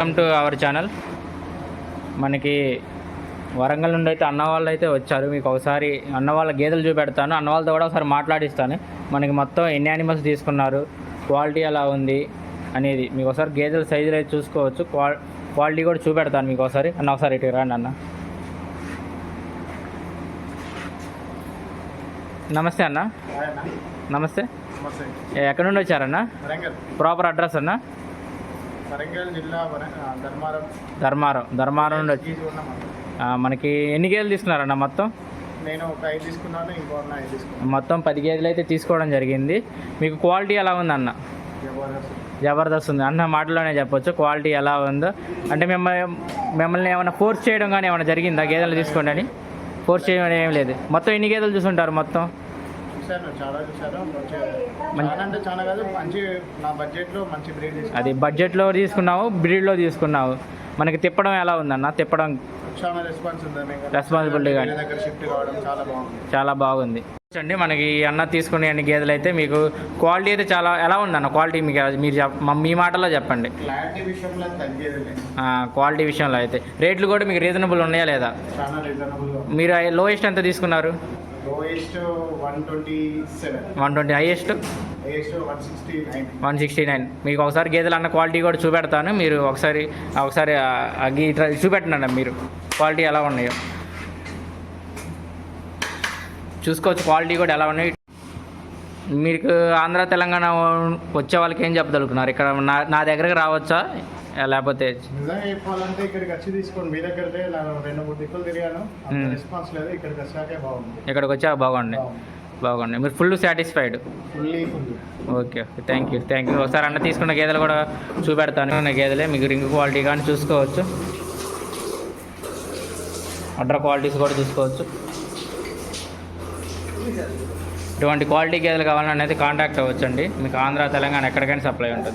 Welcome to our channel. మనకి వరంగల్ నుండి అయితే అన్న వాళ్ళు అయితే వచ్చారు. మీకు ఒకసారి అన్న వాళ్ళ గేదెలు చూపెడతాను, అన్న వాళ్ళతో కూడా ఒకసారి మాట్లాడిస్తాను. మనకి మొత్తం ఎన్ని యానిమల్స్ తీసుకున్నారు, క్వాలిటీ ఎలా ఉంది అనేది మీకు ఒకసారి గేదెల సైజులు అయితే చూసుకోవచ్చు. క్వాలిటీ కూడా చూపెడతాను మీకు ఒకసారి. అన్న ఒకసారి ఇటు రండి అన్న. నమస్తే అన్న. నమస్తే. ఎక్కడి నుండి వచ్చారన్న? ప్రాపర్ అడ్రస్ అన్న? వరంగల్ జిల్లా ధర్మారం నుండి వచ్చి మనకి ఎన్ని గేదెలు తీసుకున్నారన్న మొత్తం? నేను ఒక 5 తీసుకున్నాను, ఇంకో 5 తీసుకున్నాను. మొత్తం 10 గేదెలు అయితే తీసుకోవడం జరిగింది. మీకు క్వాలిటీ ఎలా ఉంది అన్న? జబర్దస్త్ ఉంది అన్న, మాటలోనే చెప్పొచ్చు క్వాలిటీ ఎలా ఉందో. అంటే మిమ్మల్ని ఏమైనా ఫోర్స్ చేయడం కానీ ఏమైనా జరిగిందా గేదెలు తీసుకోండి అని? ఫోర్స్ చేయడం ఏం లేదు. మొత్తం ఎన్ని గేదెలు చూసుంటారు మొత్తం? చాలా చూసాను. అంటే చాలా కాదు, మంచి నా బడ్జెట్లో మంచి బ్రీడ్ తీసుకున్నాను. అది బడ్జెట్లో తీసుకున్నావు, బ్రీడ్లో తీసుకున్నావు. మనకి తిప్పడం ఎలా ఉందన్న? తిప్పడం చాలా రెస్పాన్స్ ఉంది. రెస్పాన్సిబిలిటీ కానీ దగ్గర షిఫ్ట్ కావడం చాలా బాగుంది. అండి మనకి అన్న తీసుకునే అన్ని గేదెలు అయితే మీకు క్వాలిటీ అయితే చాలా ఎలా ఉందన్న? క్వాలిటీ మీకు మీరు మీ మాటలో చెప్పండి. క్లారిటీ విషయంలో తగ్గేది. క్వాలిటీ విషయంలో అయితే రేట్లు కూడా మీకు రీజనబుల్ ఉన్నాయా లేదా? చాలా రీజనబుల్గా. మీరు లోయెస్ట్ ఎంత తీసుకున్నారు? లోయెస్ట్ 127. 120. హైయెస్ట్ 169. మీకు ఒకసారి గేదెలు అన్న క్వాలిటీ కూడా చూపెడతాను. మీరు ఒకసారి చూపెట్టండి అన్న, మీరు క్వాలిటీ ఎలా ఉన్నాయో చూసుకోవచ్చు. క్వాలిటీ కూడా ఎలా ఉన్నాయి. మీకు ఆంధ్ర తెలంగాణ వచ్చే వాళ్ళకి ఏం చెప్పదలుకున్నారు? ఇక్కడ నా దగ్గరకు రావచ్చా లేకపోతే? నిజంగా చెప్పాలంటే ఇక్కడికి వచ్చి తీసుకోండి. మీ దగ్గర 2-3 దిక్కులు తిరిగాను, రెస్పాన్స్ లేదు. ఇక్కడికి వచ్చాకే బాగుంది. ఇక్కడికి వచ్చాక బాగుంది. మీరు full satisfied? Full. Okay, thank you. ఒకసారి అన్న తీసుకున్న గేదెలు కూడా చూపెడతాను. గేదెలే మీకు రింగ్ క్వాలిటీ కానీ చూసుకోవచ్చు, అడ్డర్ క్వాలిటీస్ కూడా చూసుకోవచ్చు. ఇటువంటి క్వాలిటీ గేదెలు కావాలనేది కాంటాక్ట్ అవ్వచ్చండి. మీకు ఆంధ్ర తెలంగాణ ఎక్కడికైనా సప్లై ఉంటుంది.